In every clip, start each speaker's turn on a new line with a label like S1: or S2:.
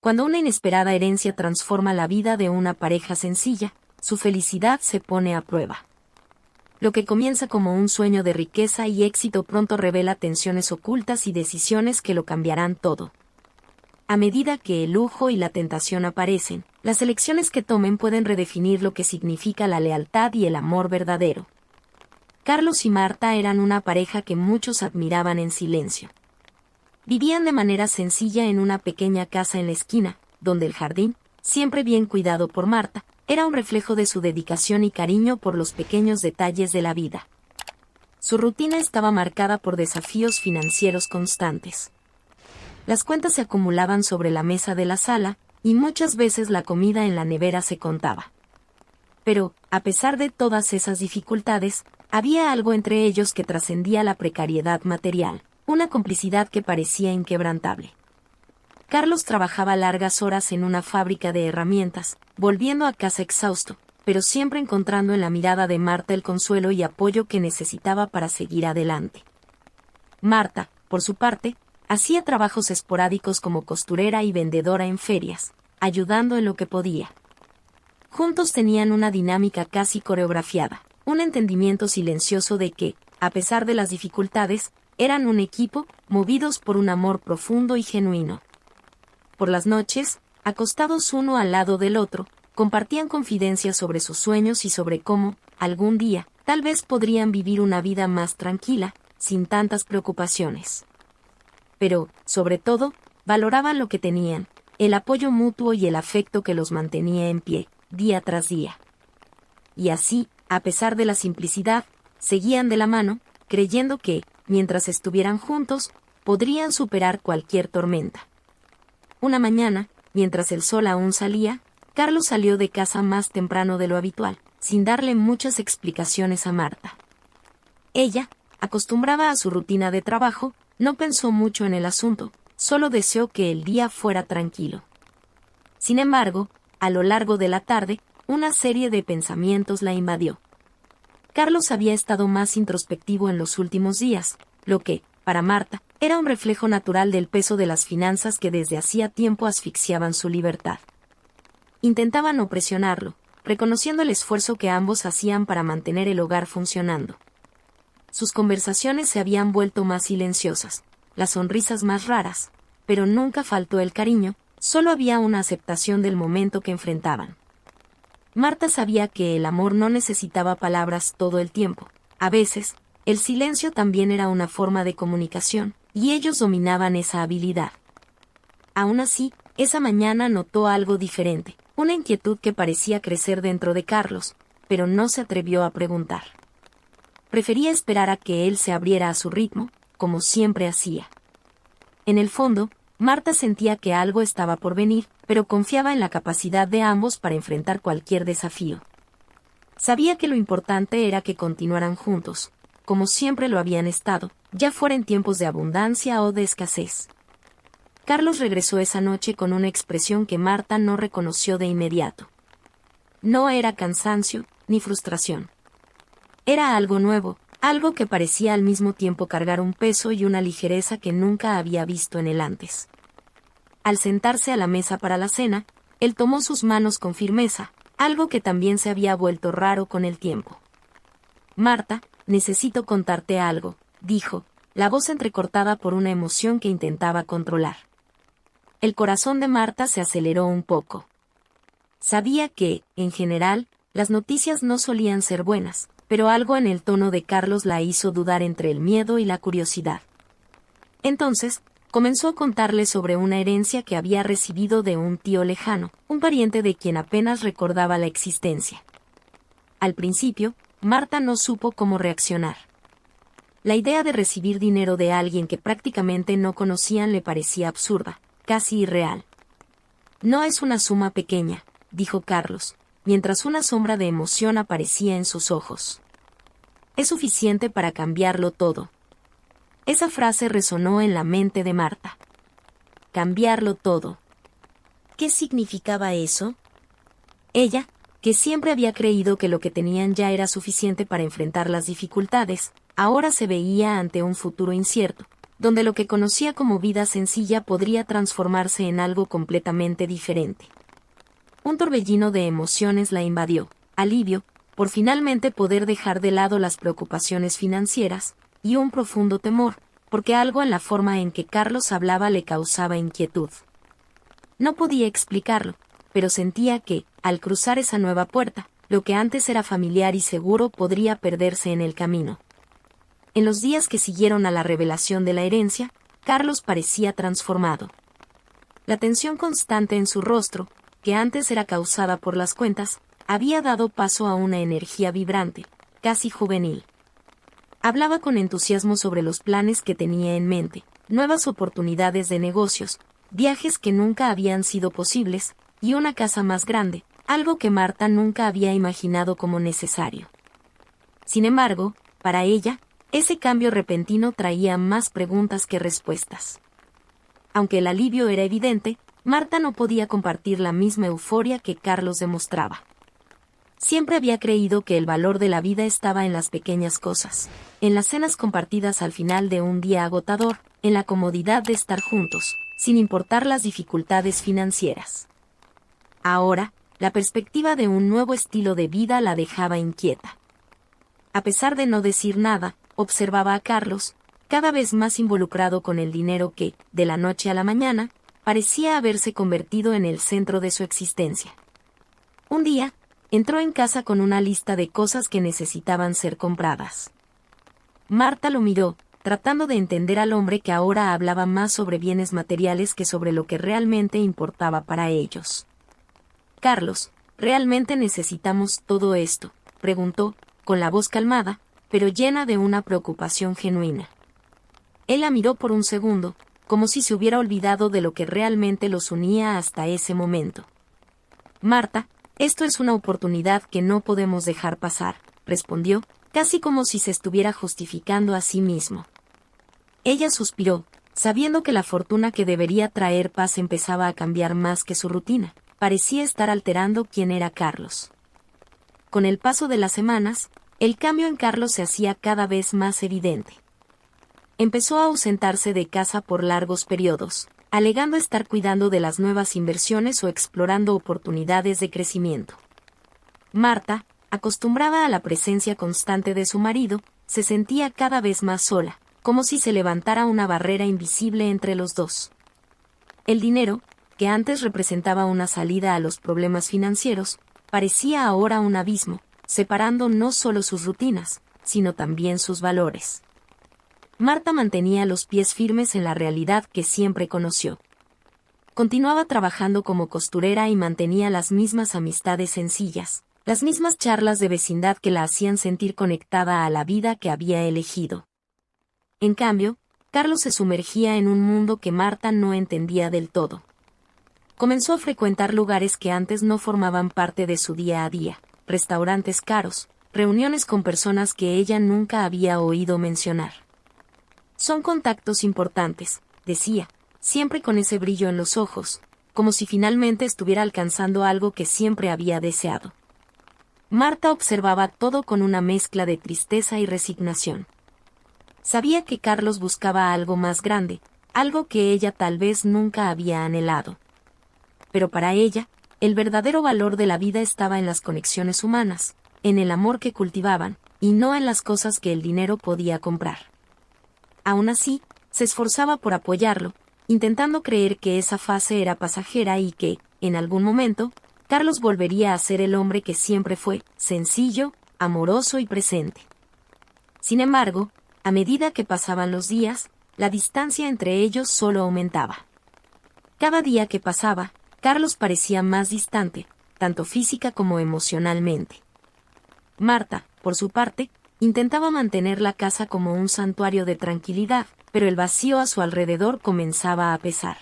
S1: Cuando una inesperada herencia transforma la vida de una pareja sencilla, su felicidad se pone a prueba. Lo que comienza como un sueño de riqueza y éxito pronto revela tensiones ocultas y decisiones que lo cambiarán todo. A medida que el lujo y la tentación aparecen, las elecciones que tomen pueden redefinir lo que significa la lealtad y el amor verdadero. Carlos y Marta eran una pareja que muchos admiraban en silencio. Vivían de manera sencilla en una pequeña casa en la esquina, donde el jardín, siempre bien cuidado por Marta, era un reflejo de su dedicación y cariño por los pequeños detalles de la vida. Su rutina estaba marcada por desafíos financieros constantes. Las cuentas se acumulaban sobre la mesa de la sala, y muchas veces la comida en la nevera se contaba. Pero, a pesar de todas esas dificultades, había algo entre ellos que trascendía la precariedad material, una complicidad que parecía inquebrantable. Carlos trabajaba largas horas en una fábrica de herramientas, volviendo a casa exhausto, pero siempre encontrando en la mirada de Marta el consuelo y apoyo que necesitaba para seguir adelante. Marta, por su parte, hacía trabajos esporádicos como costurera y vendedora en ferias, ayudando en lo que podía. Juntos tenían una dinámica casi coreografiada, un entendimiento silencioso de que, a pesar de las dificultades, eran un equipo, movidos por un amor profundo y genuino. Por las noches, acostados uno al lado del otro, compartían confidencias sobre sus sueños y sobre cómo, algún día, tal vez podrían vivir una vida más tranquila, sin tantas preocupaciones. Pero, sobre todo, valoraban lo que tenían, el apoyo mutuo y el afecto que los mantenía en pie, día tras día. Y así, a pesar de la simplicidad, seguían de la mano, creyendo que, mientras estuvieran juntos, podrían superar cualquier tormenta. Una mañana, mientras el sol aún salía, Carlos salió de casa más temprano de lo habitual, sin darle muchas explicaciones a Marta. Ella, acostumbrada a su rutina de trabajo, no pensó mucho en el asunto, solo deseó que el día fuera tranquilo. Sin embargo, a lo largo de la tarde, una serie de pensamientos la invadió. Carlos había estado más introspectivo en los últimos días, lo que, para Marta, era un reflejo natural del peso de las finanzas que desde hacía tiempo asfixiaban su libertad. Intentaba no presionarlo, reconociendo el esfuerzo que ambos hacían para mantener el hogar funcionando. Sus conversaciones se habían vuelto más silenciosas, las sonrisas más raras, pero nunca faltó el cariño, solo había una aceptación del momento que enfrentaban. Marta sabía que el amor no necesitaba palabras todo el tiempo. A veces, el silencio también era una forma de comunicación, y ellos dominaban esa habilidad. Aún así, esa mañana notó algo diferente, una inquietud que parecía crecer dentro de Carlos, pero no se atrevió a preguntar. Prefería esperar a que él se abriera a su ritmo, como siempre hacía. En el fondo, Marta sentía que algo estaba por venir, pero confiaba en la capacidad de ambos para enfrentar cualquier desafío. Sabía que lo importante era que continuaran juntos, como siempre lo habían estado, ya fuera en tiempos de abundancia o de escasez. Carlos regresó esa noche con una expresión que Marta no reconoció de inmediato. No era cansancio, ni frustración. Era algo nuevo, algo que parecía al mismo tiempo cargar un peso y una ligereza que nunca había visto en él antes. Al sentarse a la mesa para la cena, él tomó sus manos con firmeza, algo que también se había vuelto raro con el tiempo. Marta, necesito contarte algo, dijo, la voz entrecortada por una emoción que intentaba controlar. El corazón de Marta se aceleró un poco. Sabía que, en general, las noticias no solían ser buenas, pero algo en el tono de Carlos la hizo dudar entre el miedo y la curiosidad. Entonces, comenzó a contarle sobre una herencia que había recibido de un tío lejano, un pariente de quien apenas recordaba la existencia. Al principio, Marta no supo cómo reaccionar. La idea de recibir dinero de alguien que prácticamente no conocían le parecía absurda, casi irreal. No es una suma pequeña, dijo Carlos, mientras una sombra de emoción aparecía en sus ojos. Es suficiente para cambiarlo todo. Esa frase resonó en la mente de Marta. Cambiarlo todo. ¿Qué significaba eso? Ella, que siempre había creído que lo que tenían ya era suficiente para enfrentar las dificultades, ahora se veía ante un futuro incierto, donde lo que conocía como vida sencilla podría transformarse en algo completamente diferente. Un torbellino de emociones la invadió, alivio, por finalmente poder dejar de lado las preocupaciones financieras, y un profundo temor, porque algo en la forma en que Carlos hablaba le causaba inquietud. No podía explicarlo, pero sentía que, al cruzar esa nueva puerta, lo que antes era familiar y seguro podría perderse en el camino. En los días que siguieron a la revelación de la herencia, Carlos parecía transformado. La tensión constante en su rostro, que antes era causada por las cuentas, había dado paso a una energía vibrante, casi juvenil. Hablaba con entusiasmo sobre los planes que tenía en mente, nuevas oportunidades de negocios, viajes que nunca habían sido posibles, y una casa más grande, algo que Marta nunca había imaginado como necesario. Sin embargo, para ella, ese cambio repentino traía más preguntas que respuestas. Aunque el alivio era evidente, Marta no podía compartir la misma euforia que Carlos demostraba. Siempre había creído que el valor de la vida estaba en las pequeñas cosas, en las cenas compartidas al final de un día agotador, en la comodidad de estar juntos, sin importar las dificultades financieras. Ahora, la perspectiva de un nuevo estilo de vida la dejaba inquieta. A pesar de no decir nada, observaba a Carlos, cada vez más involucrado con el dinero que, de la noche a la mañana, parecía haberse convertido en el centro de su existencia. Un día, entró en casa con una lista de cosas que necesitaban ser compradas. Marta lo miró, tratando de entender al hombre que ahora hablaba más sobre bienes materiales que sobre lo que realmente importaba para ellos. «Carlos, ¿realmente necesitamos todo esto?», preguntó, con la voz calmada, pero llena de una preocupación genuina. Él la miró por un segundo, como si se hubiera olvidado de lo que realmente los unía hasta ese momento. «Marta, esto es una oportunidad que no podemos dejar pasar», respondió, casi como si se estuviera justificando a sí mismo. Ella suspiró, sabiendo que la fortuna que debería traer paz empezaba a cambiar más que su rutina. Parecía estar alterando quién era Carlos. Con el paso de las semanas, el cambio en Carlos se hacía cada vez más evidente. Empezó a ausentarse de casa por largos periodos, alegando estar cuidando de las nuevas inversiones o explorando oportunidades de crecimiento. Marta, acostumbrada a la presencia constante de su marido, se sentía cada vez más sola, como si se levantara una barrera invisible entre los dos. El dinero, que antes representaba una salida a los problemas financieros, parecía ahora un abismo, separando no solo sus rutinas, sino también sus valores. Marta mantenía los pies firmes en la realidad que siempre conoció. Continuaba trabajando como costurera y mantenía las mismas amistades sencillas, las mismas charlas de vecindad que la hacían sentir conectada a la vida que había elegido. En cambio, Carlos se sumergía en un mundo que Marta no entendía del todo. Comenzó a frecuentar lugares que antes no formaban parte de su día a día, restaurantes caros, reuniones con personas que ella nunca había oído mencionar. «Son contactos importantes», decía, siempre con ese brillo en los ojos, como si finalmente estuviera alcanzando algo que siempre había deseado. Marta observaba todo con una mezcla de tristeza y resignación. Sabía que Carlos buscaba algo más grande, algo que ella tal vez nunca había anhelado. Pero para ella, el verdadero valor de la vida estaba en las conexiones humanas, en el amor que cultivaban, y no en las cosas que el dinero podía comprar. Aún así, se esforzaba por apoyarlo, intentando creer que esa fase era pasajera y que, en algún momento, Carlos volvería a ser el hombre que siempre fue, sencillo, amoroso y presente. Sin embargo, a medida que pasaban los días, la distancia entre ellos solo aumentaba. Cada día que pasaba, Carlos parecía más distante, tanto física como emocionalmente. Marta, por su parte, intentaba mantener la casa como un santuario de tranquilidad, pero el vacío a su alrededor comenzaba a pesar.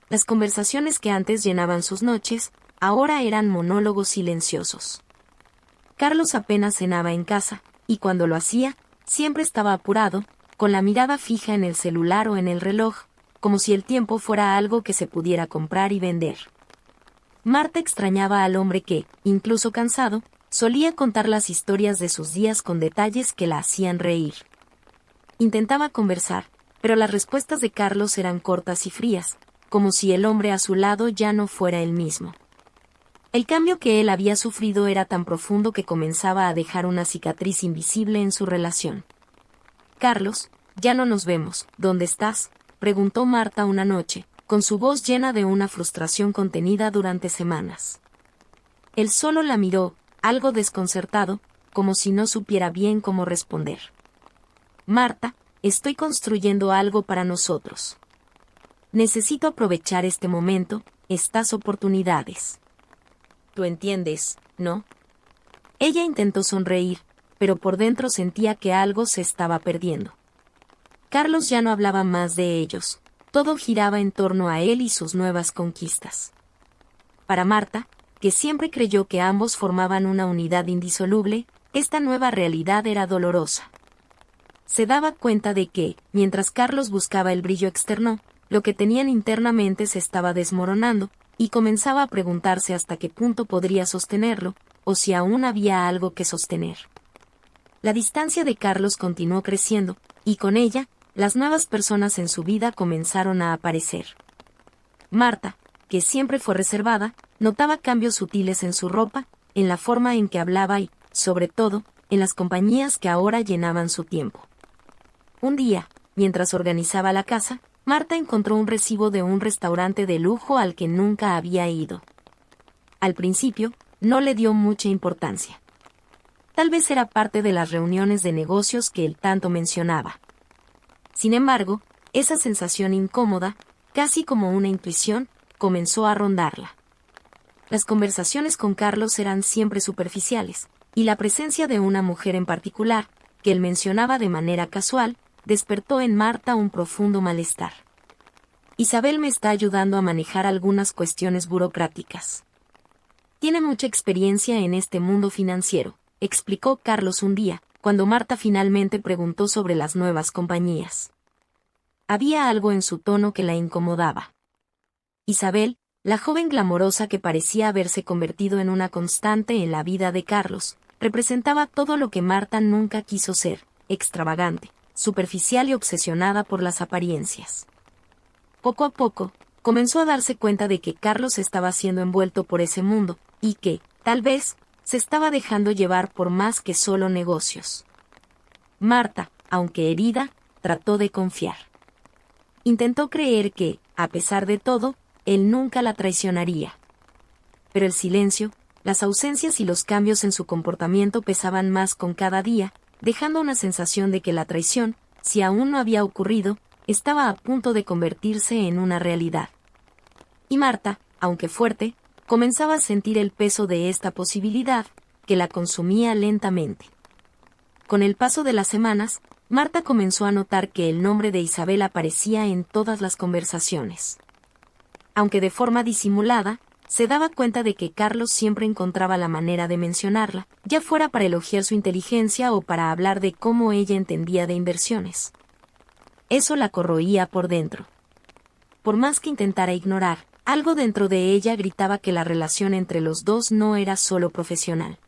S1: Las conversaciones que antes llenaban sus noches, ahora eran monólogos silenciosos. Carlos apenas cenaba en casa, y cuando lo hacía, siempre estaba apurado, con la mirada fija en el celular o en el reloj, como si el tiempo fuera algo que se pudiera comprar y vender. Marta extrañaba al hombre que, incluso cansado, solía contar las historias de sus días con detalles que la hacían reír. Intentaba conversar, Pero las respuestas de Carlos eran cortas y frías, como si el hombre a su lado ya no fuera el mismo. El cambio que él había sufrido era tan profundo que comenzaba a dejar una cicatriz invisible en su relación. «Carlos, ya no nos vemos. ¿Dónde estás?», preguntó Marta una noche, con su voz llena de una frustración contenida durante semanas. Él solo la miró, algo desconcertado, como si no supiera bien cómo responder. «Marta, estoy construyendo algo para nosotros. Necesito aprovechar este momento, estas oportunidades. Tú entiendes, ¿no?». Ella intentó sonreír, pero por dentro sentía que algo se estaba perdiendo. Carlos ya no hablaba más de ellos, todo giraba en torno a él y sus nuevas conquistas. Para Marta, que siempre creyó que ambos formaban una unidad indisoluble, esta nueva realidad era dolorosa. Se daba cuenta de que, mientras Carlos buscaba el brillo externo, lo que tenían internamente se estaba desmoronando, y comenzaba a preguntarse hasta qué punto podría sostenerlo, o si aún había algo que sostener. La distancia de Carlos continuó creciendo, y con ella, las nuevas personas en su vida comenzaron a aparecer. Marta, que siempre fue reservada, notaba cambios sutiles en su ropa, en la forma en que hablaba y, sobre todo, en las compañías que ahora llenaban su tiempo. Un día, mientras organizaba la casa, Marta encontró un recibo de un restaurante de lujo al que nunca había ido. Al principio, no le dio mucha importancia. Tal vez era parte de las reuniones de negocios que él tanto mencionaba. Sin embargo, esa sensación incómoda, casi como una intuición, comenzó a rondarla. Las conversaciones con Carlos eran siempre superficiales, y la presencia de una mujer en particular, que él mencionaba de manera casual, despertó en Marta un profundo malestar. «Isabel me está ayudando a manejar algunas cuestiones burocráticas. Tiene mucha experiencia en este mundo financiero», explicó Carlos un día, cuando Marta finalmente preguntó sobre las nuevas compañías. Había algo en su tono que la incomodaba. Isabel, la joven glamorosa que parecía haberse convertido en una constante en la vida de Carlos, representaba todo lo que Marta nunca quiso ser: extravagante, superficial y obsesionada por las apariencias. Poco a poco, comenzó a darse cuenta de que Carlos estaba siendo envuelto por ese mundo, y que, tal vez, se estaba dejando llevar por más que solo negocios. Marta, aunque herida, trató de confiar. Intentó creer que, a pesar de todo, él nunca la traicionaría. Pero el silencio, las ausencias y los cambios en su comportamiento pesaban más con cada día, dejando una sensación de que la traición, si aún no había ocurrido, estaba a punto de convertirse en una realidad. Y Marta, aunque fuerte, comenzaba a sentir el peso de esta posibilidad, que la consumía lentamente. Con el paso de las semanas, Marta comenzó a notar que el nombre de Isabel aparecía en todas las conversaciones. Aunque de forma disimulada, se daba cuenta de que Carlos siempre encontraba la manera de mencionarla, ya fuera para elogiar su inteligencia o para hablar de cómo ella entendía de inversiones. Eso la corroía por dentro. Por más que intentara ignorar, algo dentro de ella gritaba que la relación entre los dos no era solo profesional.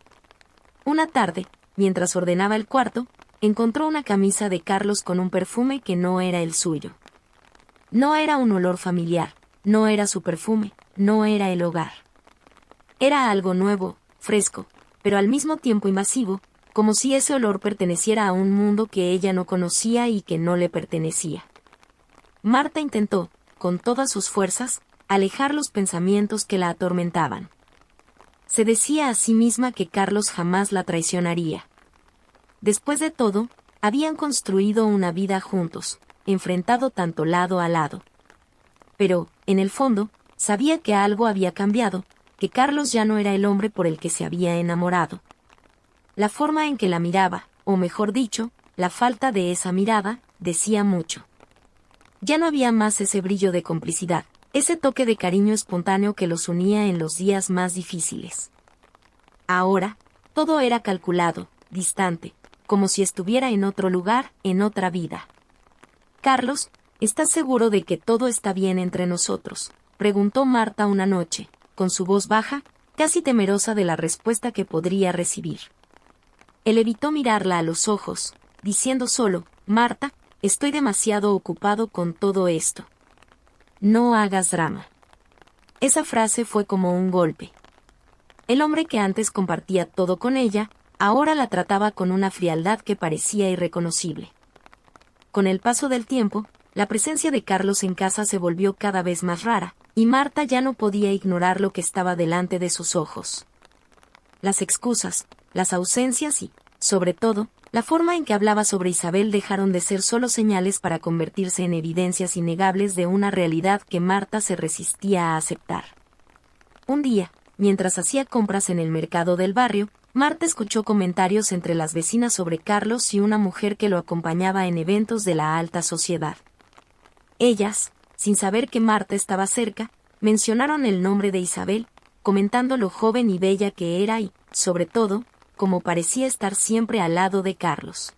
S1: Una tarde, mientras ordenaba el cuarto, encontró una camisa de Carlos con un perfume que no era el suyo. No era un olor familiar, no era su perfume, no era el hogar. Era algo nuevo, fresco, pero al mismo tiempo invasivo, como si ese olor perteneciera a un mundo que ella no conocía y que no le pertenecía. Marta intentó, con todas sus fuerzas, alejar los pensamientos que la atormentaban. Se decía a sí misma que Carlos jamás la traicionaría. Después de todo, habían construido una vida juntos, enfrentado tanto lado a lado. Pero, en el fondo, sabía que algo había cambiado, que Carlos ya no era el hombre por el que se había enamorado. La forma en que la miraba, o mejor dicho, la falta de esa mirada, decía mucho. Ya no había más ese brillo de complicidad, ese toque de cariño espontáneo que los unía en los días más difíciles. Ahora, todo era calculado, distante, como si estuviera en otro lugar, en otra vida. «Carlos, ¿estás seguro de que todo está bien entre nosotros?», preguntó Marta una noche, con su voz baja, casi temerosa de la respuesta que podría recibir. Él evitó mirarla a los ojos, diciendo solo: «Marta, estoy demasiado ocupado con todo esto. No hagas drama. Esa frase fue como un golpe. El hombre que antes compartía todo con ella, ahora la trataba con una frialdad que parecía irreconocible. Con el paso del tiempo, la presencia de Carlos en casa se volvió cada vez más rara, y Marta ya no podía ignorar lo que estaba delante de sus ojos. Las excusas, las ausencias y, sobre todo, la forma en que hablaba sobre Isabel dejaron de ser solo señales para convertirse en evidencias innegables de una realidad que Marta se resistía a aceptar. Un día, mientras hacía compras en el mercado del barrio, Marta escuchó comentarios entre las vecinas sobre Carlos y una mujer que lo acompañaba en eventos de la alta sociedad. Ellas, sin saber que Marta estaba cerca, mencionaron el nombre de Isabel, comentando lo joven y bella que era y, sobre todo, cómo parecía estar siempre al lado de Carlos.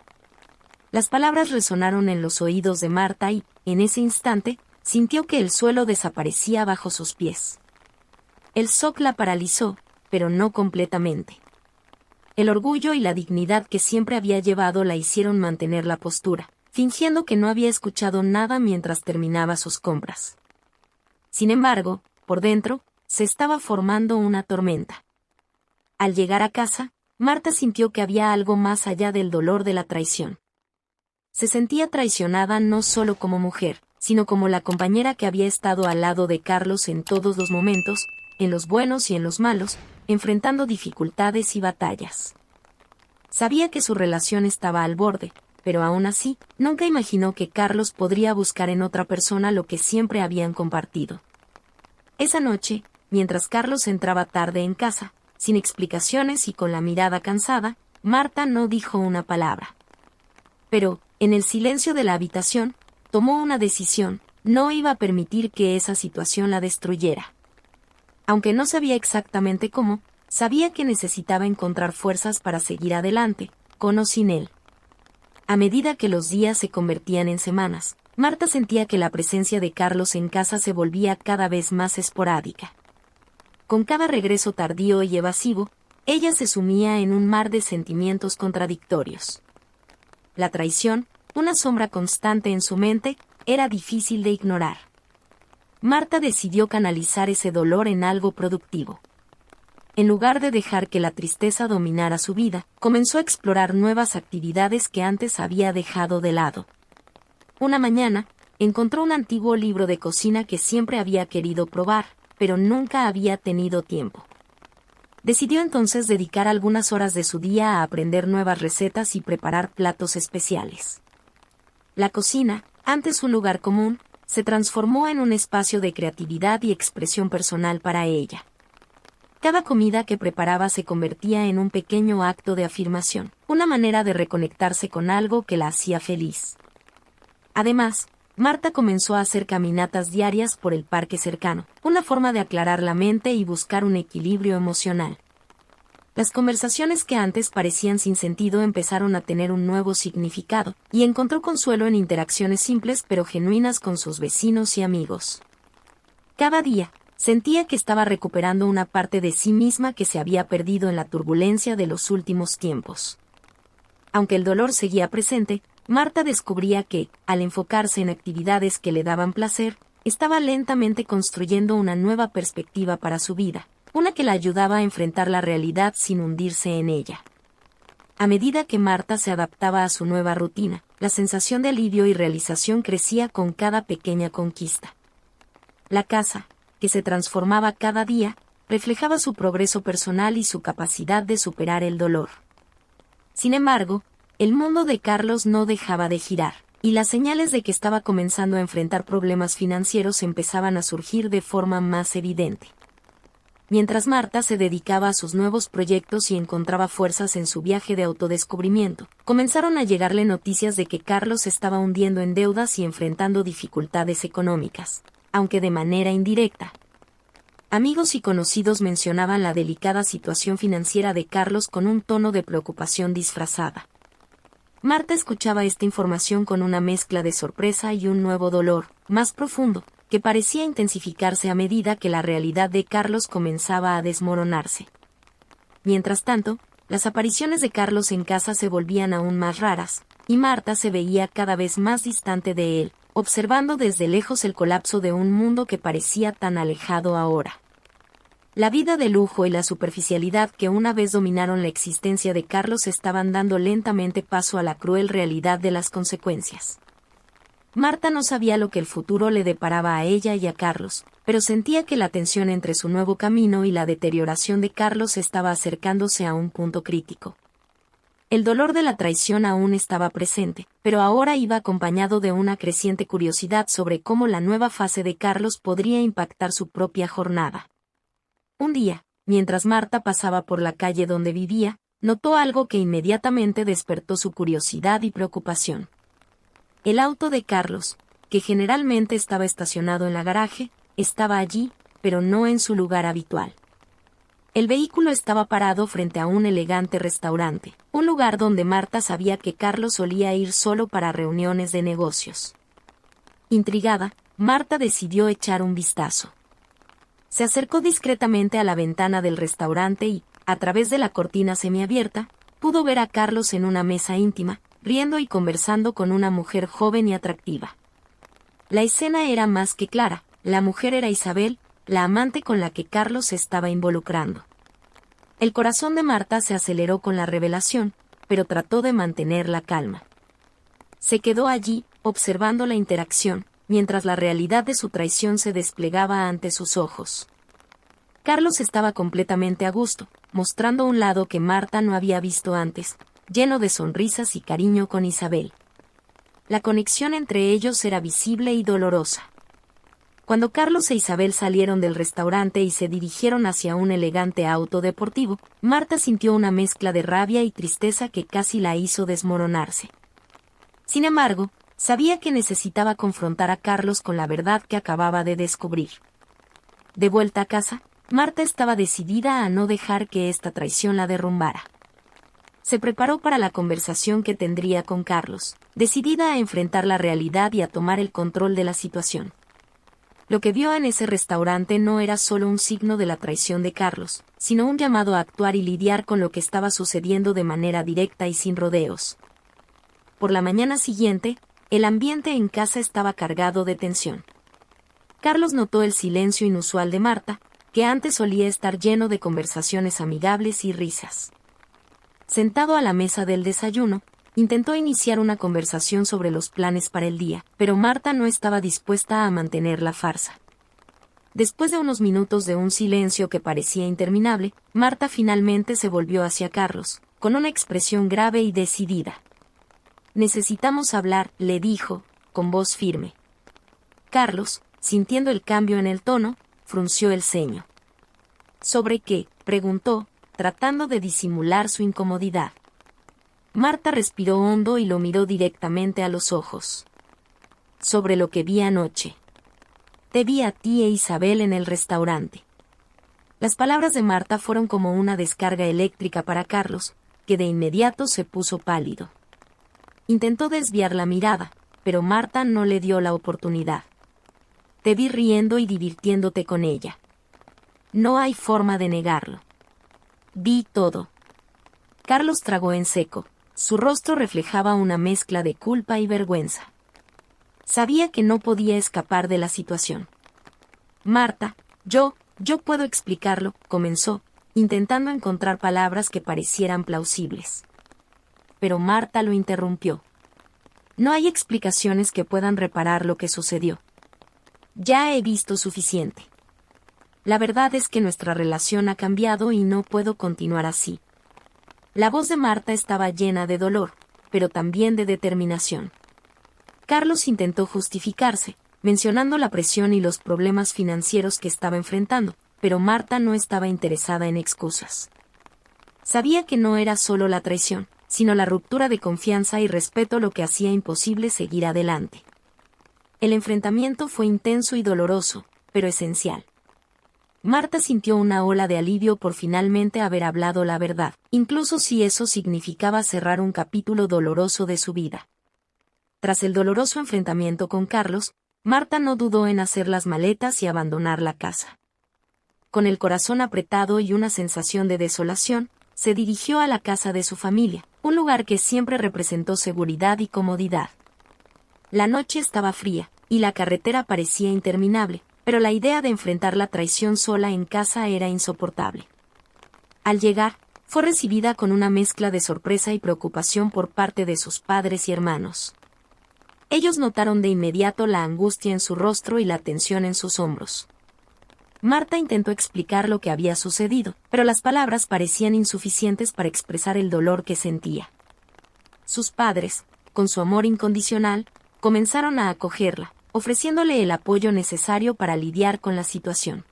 S1: Las palabras resonaron en los oídos de Marta y, en ese instante, sintió que el suelo desaparecía bajo sus pies. El shock la paralizó, pero no completamente. El orgullo y la dignidad que siempre había llevado la hicieron mantener la postura, fingiendo que no había escuchado nada mientras terminaba sus compras. Sin embargo, por dentro, se estaba formando una tormenta. Al llegar a casa, Marta sintió que había algo más allá del dolor de la traición. Se sentía traicionada no solo como mujer, sino como la compañera que había estado al lado de Carlos en todos los momentos, en los buenos y en los malos, enfrentando dificultades y batallas. Sabía que su relación estaba al borde, pero aún así, nunca imaginó que Carlos podría buscar en otra persona lo que siempre habían compartido. Esa noche, mientras Carlos entraba tarde en casa, sin explicaciones y con la mirada cansada, Marta no dijo una palabra. Pero, en el silencio de la habitación, tomó una decisión: no iba a permitir que esa situación la destruyera. Aunque no sabía exactamente cómo, sabía que necesitaba encontrar fuerzas para seguir adelante, con o sin él. A medida que los días se convertían en semanas, Marta sentía que la presencia de Carlos en casa se volvía cada vez más esporádica. Con cada regreso tardío y evasivo, ella se sumía en un mar de sentimientos contradictorios. La traición, una sombra constante en su mente, era difícil de ignorar. Marta decidió canalizar ese dolor en algo productivo. En lugar de dejar que la tristeza dominara su vida, comenzó a explorar nuevas actividades que antes había dejado de lado. Una mañana, encontró un antiguo libro de cocina que siempre había querido probar, pero nunca había tenido tiempo. Decidió entonces dedicar algunas horas de su día a aprender nuevas recetas y preparar platos especiales. La cocina, antes un lugar común, se transformó en un espacio de creatividad y expresión personal para ella. Cada comida que preparaba se convertía en un pequeño acto de afirmación, una manera de reconectarse con algo que la hacía feliz. Además, Marta comenzó a hacer caminatas diarias por el parque cercano, una forma de aclarar la mente y buscar un equilibrio emocional. Las conversaciones que antes parecían sin sentido empezaron a tener un nuevo significado, y encontró consuelo en interacciones simples pero genuinas con sus vecinos y amigos. Cada día, sentía que estaba recuperando una parte de sí misma que se había perdido en la turbulencia de los últimos tiempos. Aunque el dolor seguía presente, Marta descubría que, al enfocarse en actividades que le daban placer, estaba lentamente construyendo una nueva perspectiva para su vida, una que la ayudaba a enfrentar la realidad sin hundirse en ella. A medida que Marta se adaptaba a su nueva rutina, la sensación de alivio y realización crecía con cada pequeña conquista. La casa, que se transformaba cada día, reflejaba su progreso personal y su capacidad de superar el dolor. Sin embargo, el mundo de Carlos no dejaba de girar, y las señales de que estaba comenzando a enfrentar problemas financieros empezaban a surgir de forma más evidente. Mientras Marta se dedicaba a sus nuevos proyectos y encontraba fuerzas en su viaje de autodescubrimiento, comenzaron a llegarle noticias de que Carlos se estaba hundiendo en deudas y enfrentando dificultades económicas, aunque de manera indirecta. Amigos y conocidos mencionaban la delicada situación financiera de Carlos con un tono de preocupación disfrazada. Marta escuchaba esta información con una mezcla de sorpresa y un nuevo dolor, más profundo, que parecía intensificarse a medida que la realidad de Carlos comenzaba a desmoronarse. Mientras tanto, las apariciones de Carlos en casa se volvían aún más raras, y Marta se veía cada vez más distante de él, observando desde lejos el colapso de un mundo que parecía tan alejado ahora. La vida de lujo y la superficialidad que una vez dominaron la existencia de Carlos estaban dando lentamente paso a la cruel realidad de las consecuencias. Marta no sabía lo que el futuro le deparaba a ella y a Carlos, pero sentía que la tensión entre su nuevo camino y la deterioración de Carlos estaba acercándose a un punto crítico. El dolor de la traición aún estaba presente, pero ahora iba acompañado de una creciente curiosidad sobre cómo la nueva fase de Carlos podría impactar su propia jornada. Un día, mientras Marta pasaba por la calle donde vivía, notó algo que inmediatamente despertó su curiosidad y preocupación. El auto de Carlos, que generalmente estaba estacionado en la garaje, estaba allí, pero no en su lugar habitual. El vehículo estaba parado frente a un elegante restaurante, un lugar donde Marta sabía que Carlos solía ir solo para reuniones de negocios. Intrigada, Marta decidió echar un vistazo. Se acercó discretamente a la ventana del restaurante y, a través de la cortina semiabierta, pudo ver a Carlos en una mesa íntima, riendo y conversando con una mujer joven y atractiva. La escena era más que clara, la mujer era Isabel, la amante con la que Carlos se estaba involucrando. El corazón de Marta se aceleró con la revelación, pero trató de mantener la calma. Se quedó allí, observando la interacción, mientras la realidad de su traición se desplegaba ante sus ojos. Carlos estaba completamente a gusto, mostrando un lado que Marta no había visto antes, lleno de sonrisas y cariño con Isabel. La conexión entre ellos era visible y dolorosa. Cuando Carlos e Isabel salieron del restaurante y se dirigieron hacia un elegante auto deportivo, Marta sintió una mezcla de rabia y tristeza que casi la hizo desmoronarse. Sin embargo, sabía que necesitaba confrontar a Carlos con la verdad que acababa de descubrir. De vuelta a casa, Marta estaba decidida a no dejar que esta traición la derrumbara. Se preparó para la conversación que tendría con Carlos, decidida a enfrentar la realidad y a tomar el control de la situación. Lo que vio en ese restaurante no era solo un signo de la traición de Carlos, sino un llamado a actuar y lidiar con lo que estaba sucediendo de manera directa y sin rodeos. Por la mañana siguiente, el ambiente en casa estaba cargado de tensión. Carlos notó el silencio inusual de Marta, que antes solía estar lleno de conversaciones amigables y risas. Sentado a la mesa del desayuno, intentó iniciar una conversación sobre los planes para el día, pero Marta no estaba dispuesta a mantener la farsa. Después de unos minutos de un silencio que parecía interminable, Marta finalmente se volvió hacia Carlos, con una expresión grave y decidida. «Necesitamos hablar», le dijo, con voz firme. Carlos, sintiendo el cambio en el tono, frunció el ceño. «¿Sobre qué?», preguntó, tratando de disimular su incomodidad. Marta respiró hondo y lo miró directamente a los ojos. «Sobre lo que vi anoche. Te vi a ti e Isabel en el restaurante». Las palabras de Marta fueron como una descarga eléctrica para Carlos, que de inmediato se puso pálido. Intentó desviar la mirada, pero Marta no le dio la oportunidad. «Te vi riendo y divirtiéndote con ella. No hay forma de negarlo. Vi todo». Carlos tragó en seco. Su rostro reflejaba una mezcla de culpa y vergüenza. Sabía que no podía escapar de la situación. «Marta, yo puedo explicarlo», comenzó, intentando encontrar palabras que parecieran plausibles. Pero Marta lo interrumpió. «No hay explicaciones que puedan reparar lo que sucedió. Ya he visto suficiente. La verdad es que nuestra relación ha cambiado y no puedo continuar así». La voz de Marta estaba llena de dolor, pero también de determinación. Carlos intentó justificarse, mencionando la presión y los problemas financieros que estaba enfrentando, pero Marta no estaba interesada en excusas. Sabía que no era solo la traición, sino la ruptura de confianza y respeto lo que hacía imposible seguir adelante. El enfrentamiento fue intenso y doloroso, pero esencial. Marta sintió una ola de alivio por finalmente haber hablado la verdad, incluso si eso significaba cerrar un capítulo doloroso de su vida. Tras el doloroso enfrentamiento con Carlos, Marta no dudó en hacer las maletas y abandonar la casa. Con el corazón apretado y una sensación de desolación, se dirigió a la casa de su familia, un lugar que siempre representó seguridad y comodidad. La noche estaba fría, y la carretera parecía interminable, pero la idea de enfrentar la traición sola en casa era insoportable. Al llegar, fue recibida con una mezcla de sorpresa y preocupación por parte de sus padres y hermanos. Ellos notaron de inmediato la angustia en su rostro y la tensión en sus hombros. Marta intentó explicar lo que había sucedido, pero las palabras parecían insuficientes para expresar el dolor que sentía. Sus padres, con su amor incondicional, comenzaron a acogerla, ofreciéndole el apoyo necesario para lidiar con la situación.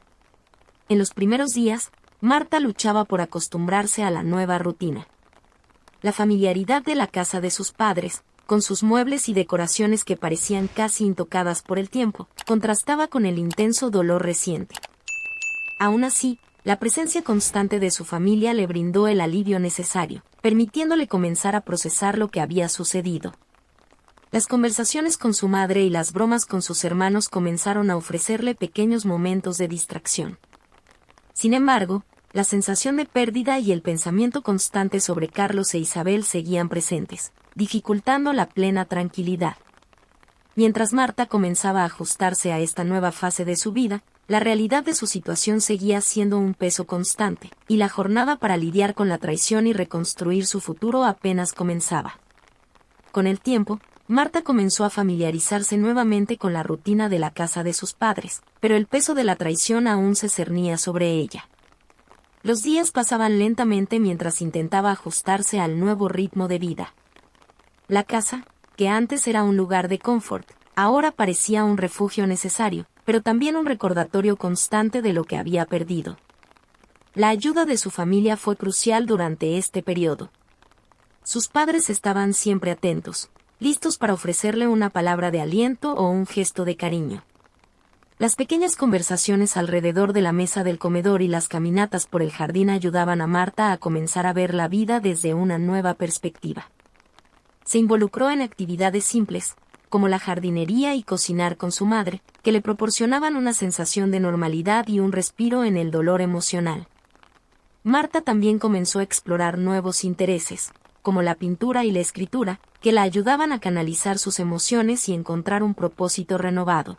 S1: En los primeros días, Marta luchaba por acostumbrarse a la nueva rutina. La familiaridad de la casa de sus padres, con sus muebles y decoraciones que parecían casi intocadas por el tiempo, contrastaba con el intenso dolor reciente. Aún así, la presencia constante de su familia le brindó el alivio necesario, permitiéndole comenzar a procesar lo que había sucedido. Las conversaciones con su madre y las bromas con sus hermanos comenzaron a ofrecerle pequeños momentos de distracción. Sin embargo, la sensación de pérdida y el pensamiento constante sobre Carlos e Isabel seguían presentes, dificultando la plena tranquilidad. Mientras Marta comenzaba a ajustarse a esta nueva fase de su vida, la realidad de su situación seguía siendo un peso constante, y la jornada para lidiar con la traición y reconstruir su futuro apenas comenzaba. Con el tiempo, Marta comenzó a familiarizarse nuevamente con la rutina de la casa de sus padres, pero el peso de la traición aún se cernía sobre ella. Los días pasaban lentamente mientras intentaba ajustarse al nuevo ritmo de vida. La casa, que antes era un lugar de confort, ahora parecía un refugio necesario, pero también un recordatorio constante de lo que había perdido. La ayuda de su familia fue crucial durante este periodo. Sus padres estaban siempre atentos, listos para ofrecerle una palabra de aliento o un gesto de cariño. Las pequeñas conversaciones alrededor de la mesa del comedor y las caminatas por el jardín ayudaban a Marta a comenzar a ver la vida desde una nueva perspectiva. Se involucró en actividades simples, como la jardinería y cocinar con su madre, que le proporcionaban una sensación de normalidad y un respiro en el dolor emocional. Marta también comenzó a explorar nuevos intereses, como la pintura y la escritura, que la ayudaban a canalizar sus emociones y encontrar un propósito renovado.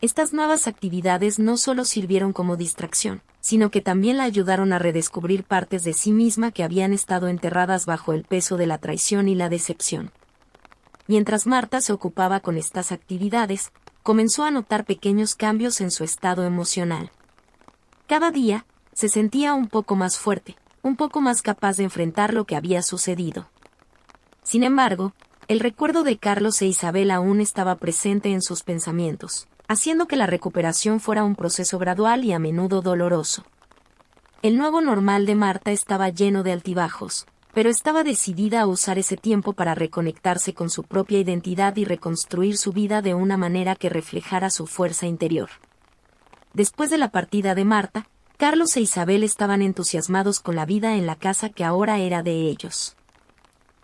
S1: Estas nuevas actividades no solo sirvieron como distracción, sino que también la ayudaron a redescubrir partes de sí misma que habían estado enterradas bajo el peso de la traición y la decepción. Mientras Marta se ocupaba con estas actividades, comenzó a notar pequeños cambios en su estado emocional. Cada día, se sentía un poco más fuerte, un poco más capaz de enfrentar lo que había sucedido. Sin embargo, el recuerdo de Carlos e Isabel aún estaba presente en sus pensamientos, haciendo que la recuperación fuera un proceso gradual y a menudo doloroso. El nuevo normal de Marta estaba lleno de altibajos, pero estaba decidida a usar ese tiempo para reconectarse con su propia identidad y reconstruir su vida de una manera que reflejara su fuerza interior. Después de la partida de Marta, Carlos e Isabel estaban entusiasmados con la vida en la casa que ahora era de ellos.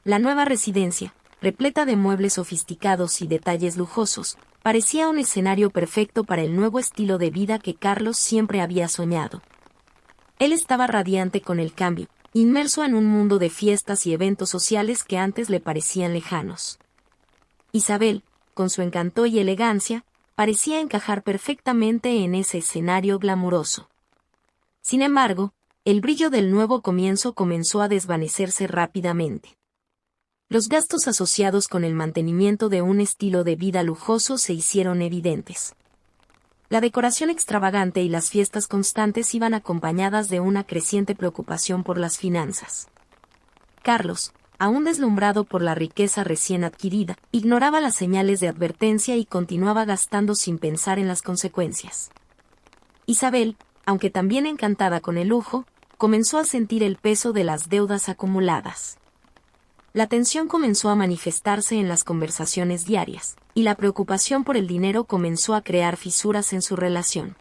S1: La nueva residencia, repleta de muebles sofisticados y detalles lujosos, parecía un escenario perfecto para el nuevo estilo de vida que Carlos siempre había soñado. Él estaba radiante con el cambio, inmerso en un mundo de fiestas y eventos sociales que antes le parecían lejanos. Isabel, con su encanto y elegancia, parecía encajar perfectamente en ese escenario glamuroso. Sin embargo, el brillo del nuevo comienzo comenzó a desvanecerse rápidamente. Los gastos asociados con el mantenimiento de un estilo de vida lujoso se hicieron evidentes. La decoración extravagante y las fiestas constantes iban acompañadas de una creciente preocupación por las finanzas. Carlos, aún deslumbrado por la riqueza recién adquirida, ignoraba las señales de advertencia y continuaba gastando sin pensar en las consecuencias. Isabel, aunque también encantada con el lujo, comenzó a sentir el peso de las deudas acumuladas. La tensión comenzó a manifestarse en las conversaciones diarias, y la preocupación por el dinero comenzó a crear fisuras en su relación.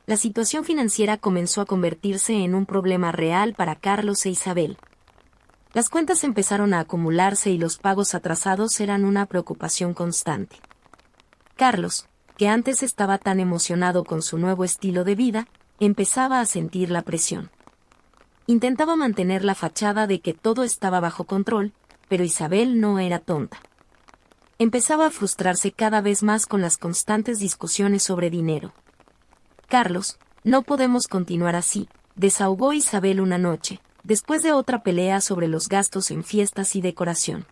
S1: La situación financiera comenzó a convertirse en un problema real para Carlos e Isabel. Las cuentas empezaron a acumularse y los pagos atrasados eran una preocupación constante. Carlos, que antes estaba tan emocionado con su nuevo estilo de vida, empezaba a sentir la presión. Intentaba mantener la fachada de que todo estaba bajo control, pero Isabel no era tonta. Empezaba a frustrarse cada vez más con las constantes discusiones sobre dinero. Carlos, no podemos continuar así, desahogó Isabel una noche, después de otra pelea sobre los gastos en fiestas y decoración.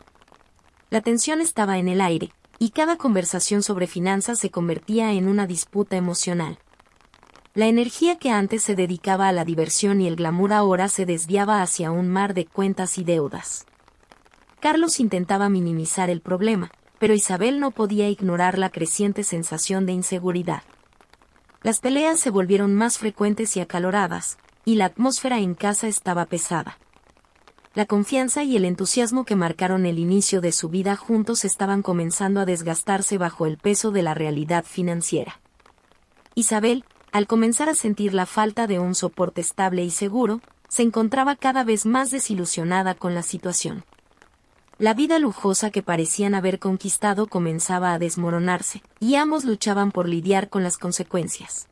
S1: La tensión estaba en el aire, y cada conversación sobre finanzas se convertía en una disputa emocional. La energía que antes se dedicaba a la diversión y el glamour ahora se desviaba hacia un mar de cuentas y deudas. Carlos intentaba minimizar el problema, pero Isabel no podía ignorar la creciente sensación de inseguridad. Las peleas se volvieron más frecuentes y acaloradas, y la atmósfera en casa estaba pesada. La confianza y el entusiasmo que marcaron el inicio de su vida juntos estaban comenzando a desgastarse bajo el peso de la realidad financiera. Isabel, al comenzar a sentir la falta de un soporte estable y seguro, se encontraba cada vez más desilusionada con la situación. La vida lujosa que parecían haber conquistado comenzaba a desmoronarse, y ambos luchaban por lidiar con las consecuencias.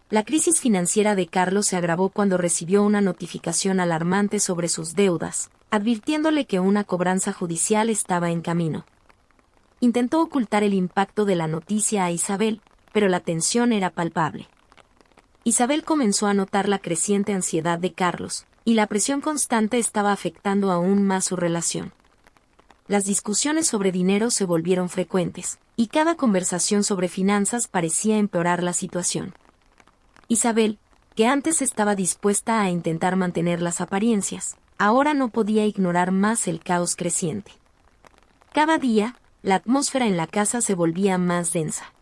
S1: La crisis financiera de Carlos se agravó cuando recibió una notificación alarmante sobre sus deudas, advirtiéndole que una cobranza judicial estaba en camino. Intentó ocultar el impacto de la noticia a Isabel, pero la tensión era palpable. Isabel comenzó a notar la creciente ansiedad de Carlos, y la presión constante estaba afectando aún más su relación. Las discusiones sobre dinero se volvieron frecuentes, y cada conversación sobre finanzas parecía empeorar la situación. Isabel, que antes estaba dispuesta a intentar mantener las apariencias, ahora no podía ignorar más el caos creciente. Cada día, la atmósfera en la casa se volvía más densa.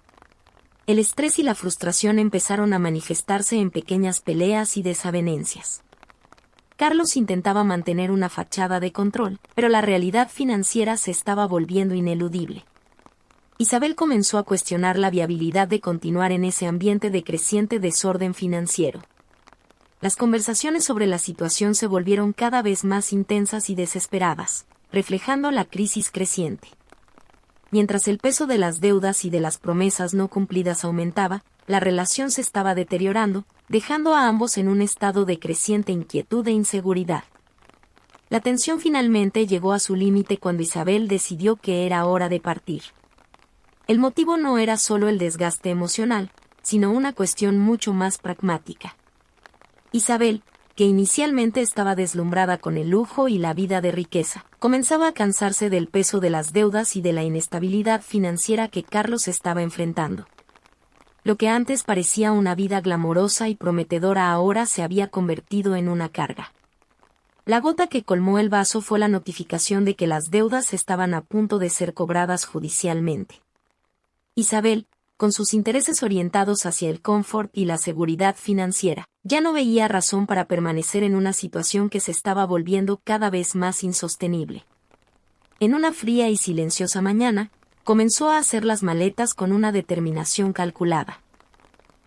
S1: El estrés y la frustración empezaron a manifestarse en pequeñas peleas y desavenencias. Carlos intentaba mantener una fachada de control, pero la realidad financiera se estaba volviendo ineludible. Isabel comenzó a cuestionar la viabilidad de continuar en ese ambiente de creciente desorden financiero. Las conversaciones sobre la situación se volvieron cada vez más intensas y desesperadas, reflejando la crisis creciente. Mientras el peso de las deudas y de las promesas no cumplidas aumentaba, la relación se estaba deteriorando, dejando a ambos en un estado de creciente inquietud e inseguridad. La tensión finalmente llegó a su límite cuando Isabel decidió que era hora de partir. El motivo no era solo el desgaste emocional, sino una cuestión mucho más pragmática. Isabel, que inicialmente estaba deslumbrada con el lujo y la vida de riqueza, comenzaba a cansarse del peso de las deudas y de la inestabilidad financiera que Carlos estaba enfrentando. Lo que antes parecía una vida glamorosa y prometedora ahora se había convertido en una carga. La gota que colmó el vaso fue la notificación de que las deudas estaban a punto de ser cobradas judicialmente. Isabel, con sus intereses orientados hacia el confort y la seguridad financiera, ya no veía razón para permanecer en una situación que se estaba volviendo cada vez más insostenible. En una fría y silenciosa mañana, comenzó a hacer las maletas con una determinación calculada.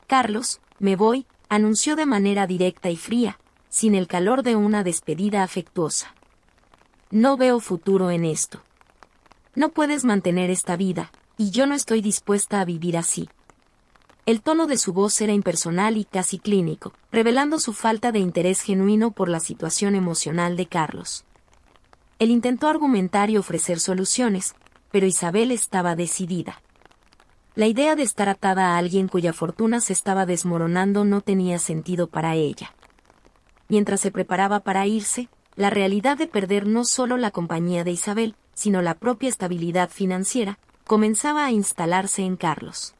S1: Carlos, me voy, anunció de manera directa y fría, sin el calor de una despedida afectuosa. No veo futuro en esto. No puedes mantener esta vida, y yo no estoy dispuesta a vivir así. El tono de su voz era impersonal y casi clínico, revelando su falta de interés genuino por la situación emocional de Carlos. Él intentó argumentar y ofrecer soluciones, pero Isabel estaba decidida. La idea de estar atada a alguien cuya fortuna se estaba desmoronando no tenía sentido para ella. Mientras se preparaba para irse, la realidad de perder no solo la compañía de Isabel, sino la propia estabilidad financiera, comenzaba a instalarse en Carlos.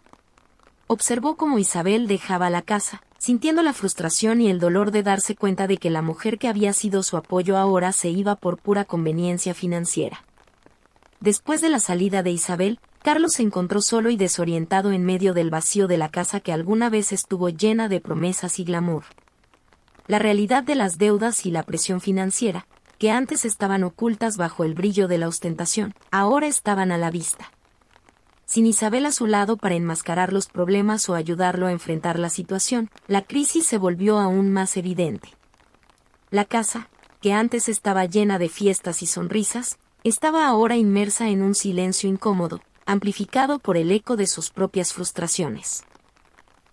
S1: Observó cómo Isabel dejaba la casa, sintiendo la frustración y el dolor de darse cuenta de que la mujer que había sido su apoyo ahora se iba por pura conveniencia financiera. Después de la salida de Isabel, Carlos se encontró solo y desorientado en medio del vacío de la casa que alguna vez estuvo llena de promesas y glamour. La realidad de las deudas y la presión financiera, que antes estaban ocultas bajo el brillo de la ostentación, ahora estaban a la vista. Sin Isabel a su lado para enmascarar los problemas o ayudarlo a enfrentar la situación, la crisis se volvió aún más evidente. La casa, que antes estaba llena de fiestas y sonrisas, estaba ahora inmersa en un silencio incómodo, amplificado por el eco de sus propias frustraciones.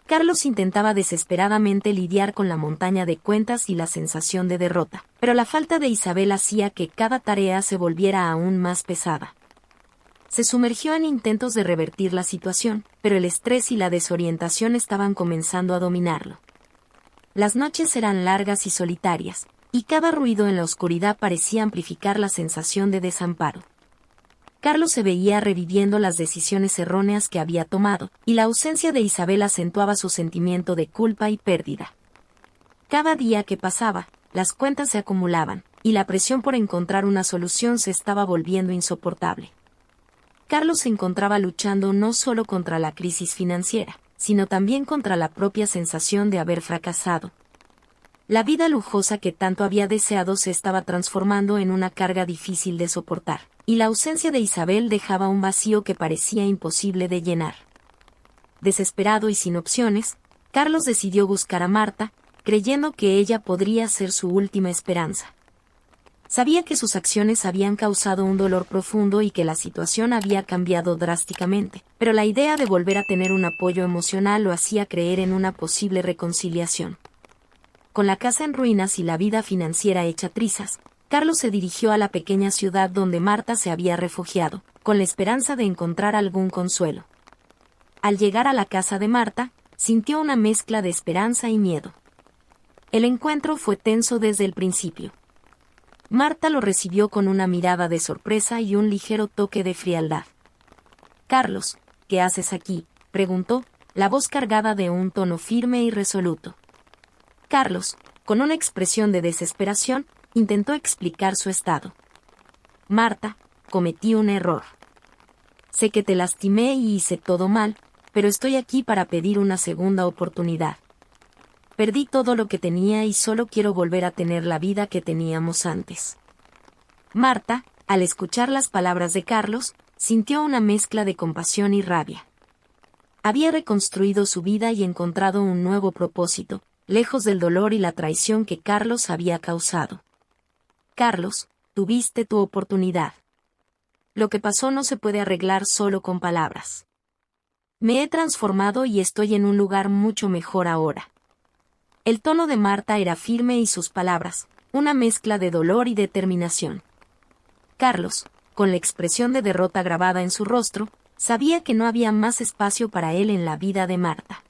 S1: Carlos intentaba desesperadamente lidiar con la montaña de cuentas y la sensación de derrota, pero la falta de Isabel hacía que cada tarea se volviera aún más pesada. Se sumergió en intentos de revertir la situación, pero el estrés y la desorientación estaban comenzando a dominarlo. Las noches eran largas y solitarias, y cada ruido en la oscuridad parecía amplificar la sensación de desamparo. Carlos se veía reviviendo las decisiones erróneas que había tomado, y la ausencia de Isabel acentuaba su sentimiento de culpa y pérdida. Cada día que pasaba, las cuentas se acumulaban, y la presión por encontrar una solución se estaba volviendo insoportable. Carlos se encontraba luchando no solo contra la crisis financiera, sino también contra la propia sensación de haber fracasado. La vida lujosa que tanto había deseado se estaba transformando en una carga difícil de soportar, y la ausencia de Isabel dejaba un vacío que parecía imposible de llenar. Desesperado y sin opciones, Carlos decidió buscar a Marta, creyendo que ella podría ser su última esperanza. Sabía que sus acciones habían causado un dolor profundo y que la situación había cambiado drásticamente, pero la idea de volver a tener un apoyo emocional lo hacía creer en una posible reconciliación. Con la casa en ruinas y la vida financiera hecha trizas, Carlos se dirigió a la pequeña ciudad donde Marta se había refugiado, con la esperanza de encontrar algún consuelo. Al llegar a la casa de Marta, sintió una mezcla de esperanza y miedo. El encuentro fue tenso desde el principio. Marta lo recibió con una mirada de sorpresa y un ligero toque de frialdad. «Carlos, ¿qué haces aquí?», preguntó, la voz cargada de un tono firme y resoluto. Carlos, con una expresión de desesperación, intentó explicar su estado. «Marta, cometí un error. Sé que te lastimé y hice todo mal, pero estoy aquí para pedir una segunda oportunidad. Perdí todo lo que tenía y solo quiero volver a tener la vida que teníamos antes». Marta, al escuchar las palabras de Carlos, sintió una mezcla de compasión y rabia. Había reconstruido su vida y encontrado un nuevo propósito, lejos del dolor y la traición que Carlos había causado. «Carlos, tuviste tu oportunidad. Lo que pasó no se puede arreglar solo con palabras. Me he transformado y estoy en un lugar mucho mejor ahora». El tono de Marta era firme y sus palabras, una mezcla de dolor y determinación. Carlos, con la expresión de derrota grabada en su rostro, sabía que no había más espacio para él en la vida de Marta.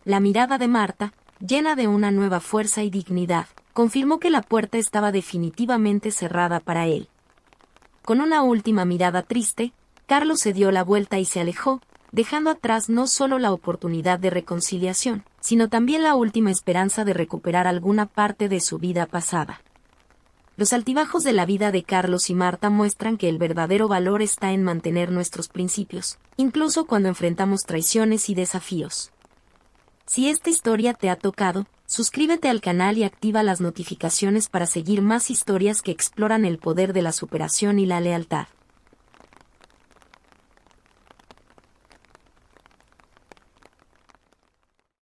S1: La mirada de Marta, llena de una nueva fuerza y dignidad, confirmó que la puerta estaba definitivamente cerrada para él. Con una última mirada triste, Carlos se dio la vuelta y se alejó, dejando atrás no solo la oportunidad de reconciliación, sino también la última esperanza de recuperar alguna parte de su vida pasada. Los altibajos de la vida de Carlos y Marta muestran que el verdadero valor está en mantener nuestros principios, incluso cuando enfrentamos traiciones y desafíos. Si esta historia te ha tocado, suscríbete al canal y activa las notificaciones para seguir más historias que exploran el poder de la superación y la lealtad.